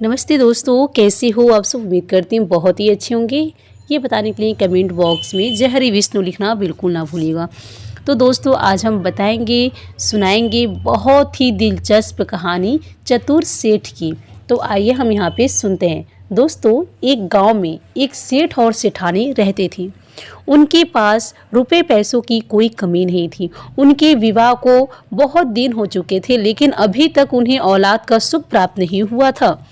नमस्ते दोस्तों, कैसे हो आप सब। उम्मीद करती हूँ बहुत ही अच्छे होंगे। ये बताने के लिए कमेंट बॉक्स में जय हरि विष्णु लिखना बिल्कुल ना भूलिएगा। तो दोस्तों आज हम बताएंगे सुनाएंगे बहुत ही दिलचस्प कहानी चतुर सेठ की। तो आइए हम यहाँ पे सुनते हैं। दोस्तों एक गांव में एक सेठ और सेठानी रहते थे। उनके पास रुपए पैसों की कोई कमी नहीं थी। उनके विवाह को बहुत दिन हो चुके थे, लेकिन अभी तक उन्हें औलाद का सुख प्राप्त नहीं हुआ था।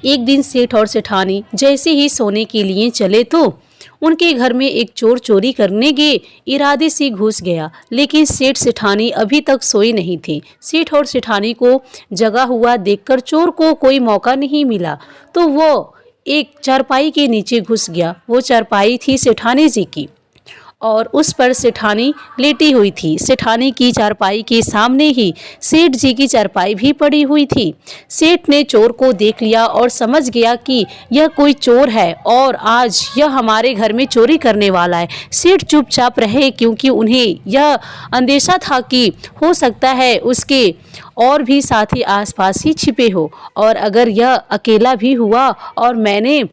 एक दिन सेठ और सेठानी जैसे ही सोने के लिए चले तो उनके घर में एक चोर चोरी करने के इरादे से घुस गया। लेकिन सेठ सेठानी अभी तक सोए नहीं थे। सेठ और सेठानी को जगा हुआ देखकर चोर को कोई मौका नहीं मिला, तो वो एक चारपाई के नीचे घुस गया। वो चारपाई थी सेठानी जी की और उस पर सेठानी लेटी हुई थी। सेठानी की चारपाई के सामने ही सेठ जी की चारपाई भी पड़ी हुई थी। सेठ ने चोर को देख लिया और समझ गया कि यह कोई चोर है और आज यह हमारे घर में चोरी करने वाला है। सेठ चुपचाप रहे, क्योंकि उन्हें यह अंदेशा था कि हो सकता है उसके और भी साथी आसपास ही छिपे हो, और अगर यह अकेला भी हुआ और मैंने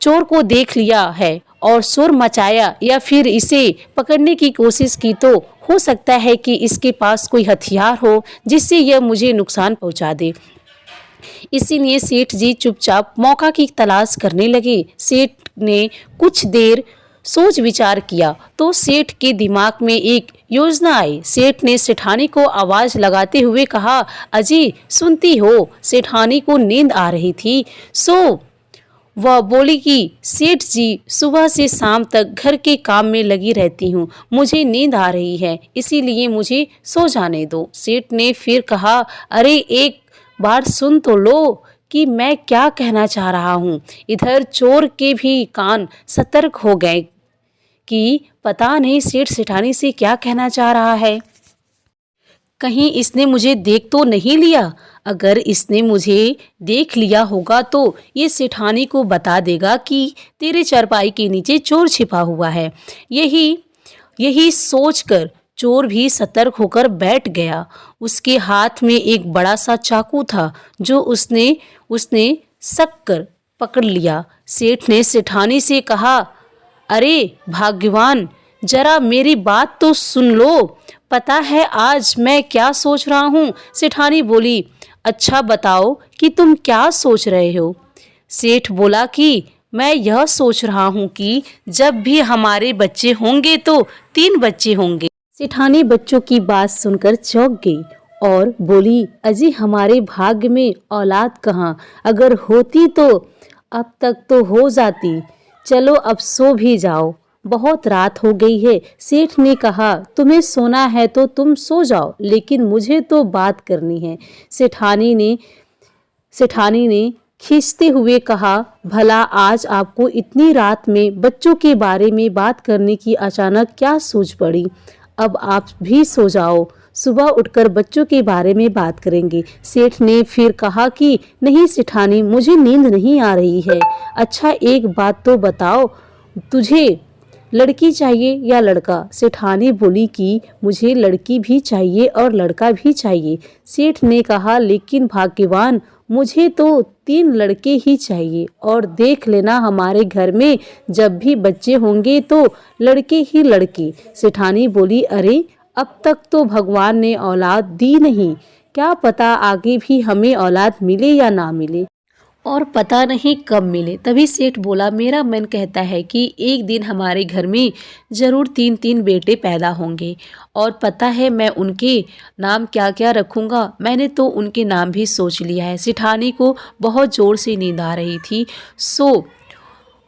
चोर को देख लिया है और शोर मचाया या फिर इसे पकड़ने की कोशिश की, तो हो सकता है कि इसके पास कोई हथियार हो जिससे यह मुझे नुकसान पहुंचा दे। इसीलिए सेठ जी चुपचाप मौका की तलाश करने लगे। सेठ ने कुछ देर सोच विचार किया तो सेठ के दिमाग में एक योजना आई। सेठ ने सेठानी को आवाज लगाते हुए कहा, अजी सुनती हो? सेठानी को नींद आ रही थी, सो वह बोली कि सेठ जी सुबह से शाम तक घर के काम में लगी रहती हूँ, मुझे नींद आ रही है, इसीलिए मुझे सो जाने दो। सेठ ने फिर कहा, अरे एक बार सुन तो लो कि मैं क्या कहना चाह रहा हूँ। इधर चोर के भी कान सतर्क हो गए कि पता नहीं सेठ सेठानी से क्या कहना चाह रहा है। कहीं इसने मुझे देख तो नहीं लिया? अगर इसने मुझे देख लिया होगा तो ये सेठानी को बता देगा कि तेरे चारपाई के नीचे चोर छिपा हुआ है। यही सोचकर चोर भी सतर्क होकर बैठ गया। उसके हाथ में एक बड़ा सा चाकू था जो उसने शक कर पकड़ लिया। सेठ ने सेठानी से कहा, अरे भाग्यवान, जरा मेरी बात तो सुन लो। पता है आज मैं क्या सोच रहा हूँ? सेठानी बोली, अच्छा बताओ कि तुम क्या सोच रहे हो? सेठ बोला कि मैं यह सोच रहा हूँ कि जब भी हमारे बच्चे होंगे तो 3 बच्चे होंगे। सेठानी बच्चों की बात सुनकर चौंक गई और बोली, अजी हमारे भाग्य में औलाद कहाँ? अगर होती तो अब तक तो हो जाती। चलो अब सो भी जाओ, बहुत रात हो गई है। सेठ ने कहा, तुम्हें सोना है तो तुम सो जाओ, लेकिन मुझे तो बात करनी है। सेठानी ने खींचते हुए कहा, भला आज आपको इतनी रात में बच्चों के बारे में बात करने की अचानक क्या सूझ पड़ी? अब आप भी सो जाओ, सुबह उठकर बच्चों के बारे में बात करेंगे। सेठ ने फिर कहा कि नहीं सेठानी, मुझे नींद नहीं आ रही है। अच्छा एक बात तो बताओ, तुझे लड़की चाहिए या लड़का? सेठानी बोली कि मुझे लड़की भी चाहिए और लड़का भी चाहिए। सेठ ने कहा, लेकिन भाग्यवान, मुझे तो 3 लड़के ही चाहिए, और देख लेना हमारे घर में जब भी बच्चे होंगे तो लड़के ही लड़के। सेठानी बोली, अरे अब तक तो भगवान ने औलाद दी नहीं, क्या पता आगे भी हमें औलाद मिले या ना मिले, और पता नहीं कब मिले। तभी सेठ बोला, मेरा मन कहता है कि एक दिन हमारे घर में ज़रूर 3 बेटे पैदा होंगे, और पता है मैं उनके नाम क्या क्या रखूँगा। मैंने तो उनके नाम भी सोच लिया है। सेठानी को बहुत ज़ोर से नींद आ रही थी, सो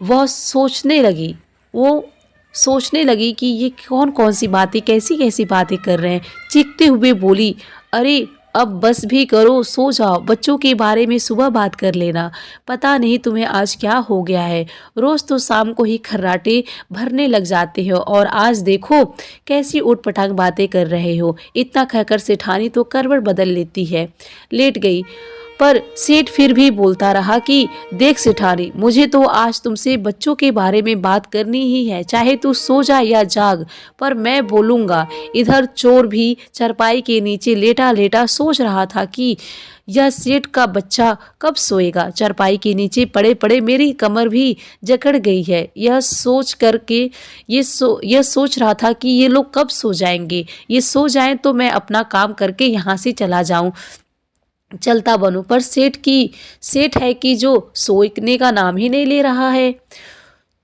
वह सोचने लगी कि ये कौन कौन सी बातें, कैसी कैसी बातें कर रहे हैं। चीखते हुए बोली, अरे अब बस भी करो, सो जाओ, बच्चों के बारे में सुबह बात कर लेना। पता नहीं तुम्हें आज क्या हो गया है, रोज़ तो शाम को ही खर्राटे भरने लग जाते हो, और आज देखो कैसी ऊटपटांग बातें कर रहे हो। इतना कहकर सेठानी तो करवट बदल लेती है, लेट गई पर सेठ फिर भी बोलता रहा कि देख सेठानी, मुझे तो आज तुमसे बच्चों के बारे में बात करनी ही है, चाहे तू सो जा या जाग, पर मैं बोलूंगा। इधर चोर भी चारपाई के नीचे लेटा लेटा सोच रहा था कि यह सेठ का बच्चा कब सोएगा। चारपाई के नीचे पड़े पड़े मेरी कमर भी जकड़ गई है। यह सोच रहा था कि ये लोग कब सो जाएंगे। ये सो जाएं तो मैं अपना काम करके यहाँ से चला जाऊं, चलता बनूं। पर सेठ है कि जो सोने का नाम ही नहीं ले रहा है।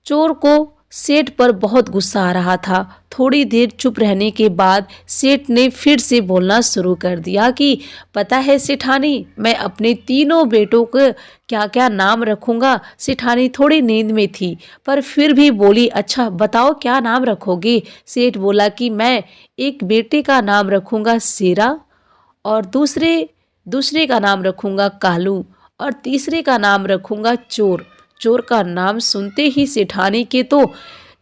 चोर को सेठ पर बहुत गुस्सा आ रहा था। थोड़ी देर चुप रहने के बाद सेठ ने फिर से बोलना शुरू कर दिया कि पता है सेठानी, मैं अपने तीनों बेटों को क्या क्या नाम रखूंगा। सेठानी थोड़ी नींद में थी पर फिर भी बोली, अच्छा बताओ क्या नाम रखोगे। सेठ बोला कि मैं एक बेटे का नाम रखूंगा शेरा, और दूसरे का नाम रखूंगा कालू, और तीसरे का नाम रखूंगा चोर। चोर का नाम सुनते ही सेठानी के तो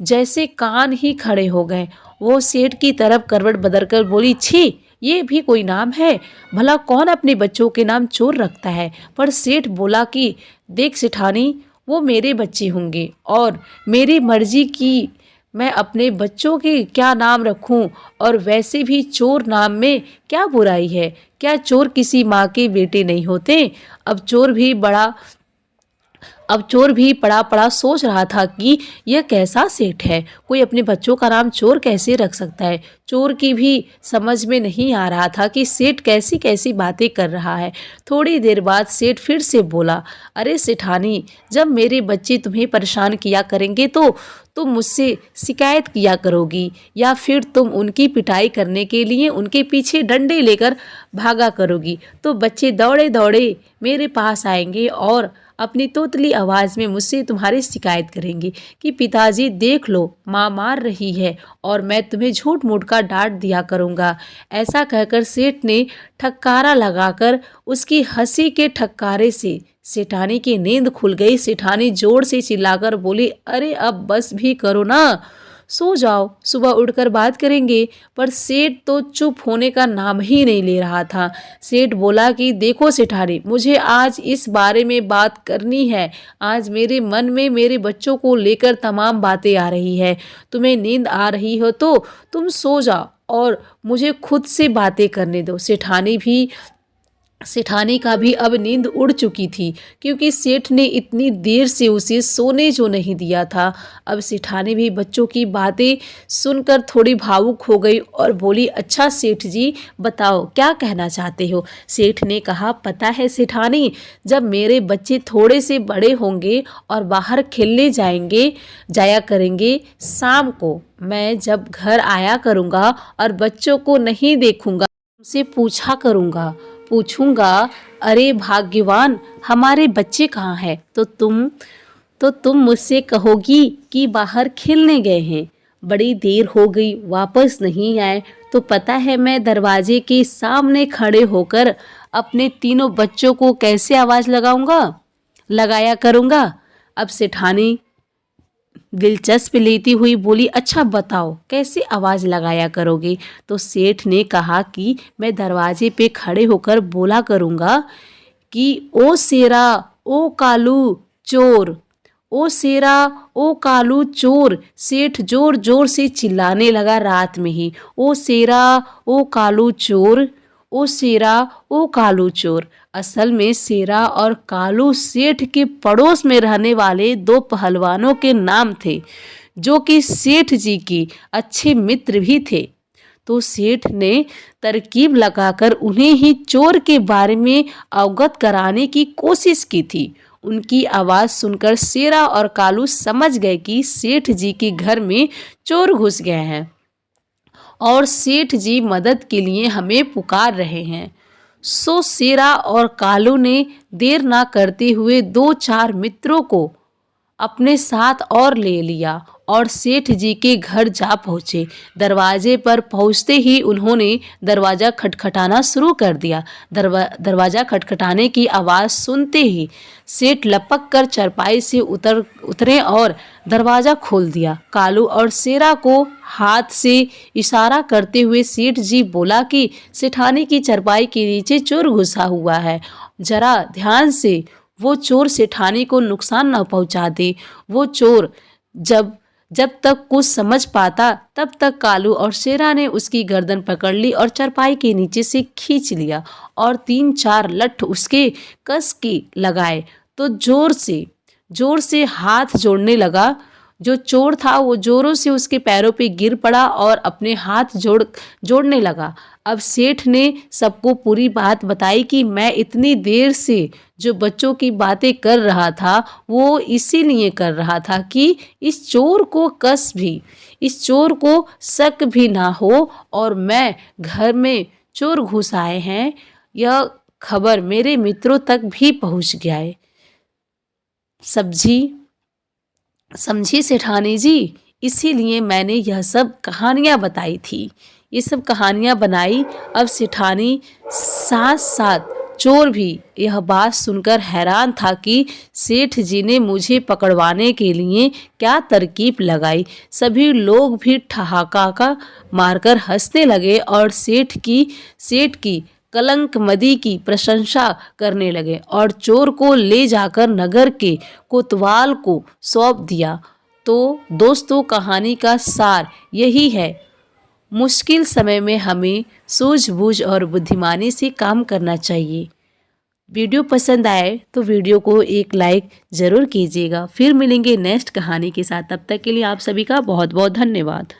जैसे कान ही खड़े हो गए। वो सेठ की तरफ करवट बदलकर बोली, छी, ये भी कोई नाम है। भला कौन अपने बच्चों के नाम चोर रखता है। पर सेठ बोला कि देख सेठानी, वो मेरे बच्चे होंगे और मेरी मर्जी की मैं अपने बच्चों के क्या नाम रखूं। और वैसे भी चोर नाम में क्या बुराई है। क्या चोर किसी माँ के बेटे नहीं होते। अब चोर भी पड़ा पड़ा सोच रहा था कि यह कैसा सेठ है, कोई अपने बच्चों का नाम चोर कैसे रख सकता है। चोर की भी समझ में नहीं आ रहा था कि सेठ कैसी कैसी बातें कर रहा है। थोड़ी देर बाद सेठ फिर से बोला, अरे सेठानी, जब मेरे बच्चे तुम्हें परेशान किया करेंगे तो तुम मुझसे शिकायत किया करोगी, या फिर तुम उनकी पिटाई करने के लिए उनके पीछे डंडे लेकर भागा करोगी। तो बच्चे दौड़े दौड़े मेरे पास आएंगे और अपनी तोतली आवाज़ में मुझसे तुम्हारी शिकायत करेंगे कि पिताजी देख लो, माँ मार रही है, और मैं तुम्हें झूठ मूठ का डांट दिया करूँगा। ऐसा कहकर सेठ ने ठक्कारा लगाकर उसकी हंसी के ठक्कारे से सेठानी की नींद खुल गई। सेठानी जोर से चिल्लाकर बोली, अरे अब बस भी करो ना, सो जाओ, सुबह उठकर बात करेंगे। पर सेठ तो चुप होने का नाम ही नहीं ले रहा था। सेठ बोला कि देखो सेठानी, मुझे आज इस बारे में बात करनी है। आज मेरे मन में मेरे बच्चों को लेकर तमाम बातें आ रही है। तुम्हें नींद आ रही हो तो तुम सो जाओ और मुझे खुद से बातें करने दो। सेठानी का भी अब नींद उड़ चुकी थी, क्योंकि सेठ ने इतनी देर से उसे सोने जो नहीं दिया था। अब सेठानी भी बच्चों की बातें सुनकर थोड़ी भावुक हो गई और बोली, अच्छा सेठ जी, बताओ क्या कहना चाहते हो। सेठ ने कहा, पता है सेठानी, जब मेरे बच्चे थोड़े से बड़े होंगे और बाहर खेलने जाया करेंगे, शाम को मैं जब घर आया करूँगा और बच्चों को नहीं देखूँगा, उनसे पूछूंगा, अरे भाग्यवान, हमारे बच्चे कहाँ हैं। तो तुम मुझसे कहोगी कि बाहर खेलने गए हैं, बड़ी देर हो गई वापस नहीं आए। तो पता है मैं दरवाजे के सामने खड़े होकर अपने तीनों बच्चों को कैसे आवाज़ लगाया करूँगा। अब सेठानी दिलचस्प लेती हुई बोली, अच्छा बताओ कैसे आवाज़ लगाया करोगे। तो सेठ ने कहा कि मैं दरवाजे पे खड़े होकर बोला करूँगा कि ओ शेरा ओ कालू चोर, ओ शेरा ओ कालू चोर। सेठ जोर जोर से चिल्लाने लगा रात में ही, ओ शेरा ओ कालू चोर, ओ शेरा ओ कालू चोर। असल में शेरा और कालू सेठ के पड़ोस में रहने वाले दो पहलवानों के नाम थे, जो कि सेठ जी की अच्छे मित्र भी थे। तो सेठ ने तरकीब लगाकर उन्हें ही चोर के बारे में अवगत कराने की कोशिश की थी। उनकी आवाज़ सुनकर शेरा और कालू समझ गए कि सेठ जी के घर में चोर घुस गए हैं और सेठ जी मदद के लिए हमें पुकार रहे हैं। सो शेरा और कालू ने देर ना करते हुए 2-4 मित्रों को अपने साथ और ले लिया और सेठ जी के घर जा पहुँचे। दरवाजे पर पहुँचते ही उन्होंने दरवाज़ा खटखटाना शुरू कर दिया। दरवाज़ा खटखटाने की आवाज़ सुनते ही सेठ लपक कर चारपाई से उतरे और दरवाज़ा खोल दिया। कालू और शेरा को हाथ से इशारा करते हुए सेठ जी बोला कि सेठानी की चारपाई के नीचे चोर घुसा हुआ है, जरा ध्यान से वो चोर सेठानी को नुकसान न पहुंचा दे। वो चोर जब तक कुछ समझ पाता तब तक कालू और शेरा ने उसकी गर्दन पकड़ ली और चारपाई के नीचे से खींच लिया और 3-4 लठ उसके कस के लगाए तो जोर से हाथ जोड़ने लगा। जो चोर था वो जोरों से उसके पैरों पे गिर पड़ा और अपने हाथ जोड़ने लगा। अब सेठ ने सबको पूरी बात बताई कि मैं इतनी देर से जो बच्चों की बातें कर रहा था वो इसीलिए कर रहा था कि इस चोर को शक भी ना हो और मैं घर में चोर घुस आए हैं यह खबर मेरे मित्रों तक भी पहुंच गया है। समझी सेठानी जी, इसीलिए मैंने यह सब कहानियाँ बताई थी। ये सब कहानियाँ बनाई। अब सेठानी साथ साथ चोर भी यह बात सुनकर हैरान था कि सेठ जी ने मुझे पकड़वाने के लिए क्या तरकीब लगाई। सभी लोग भी ठहाका मारकर हंसने लगे और सेठ की कलंकमदी की प्रशंसा करने लगे और चोर को ले जाकर नगर के कोतवाल को सौंप दिया। तो दोस्तों, कहानी का सार यही है, मुश्किल समय में हमें सूझबूझ और बुद्धिमानी से काम करना चाहिए। वीडियो पसंद आए तो वीडियो को एक लाइक ज़रूर कीजिएगा। फिर मिलेंगे नेक्स्ट कहानी के साथ। तब तक के लिए आप सभी का बहुत बहुत धन्यवाद।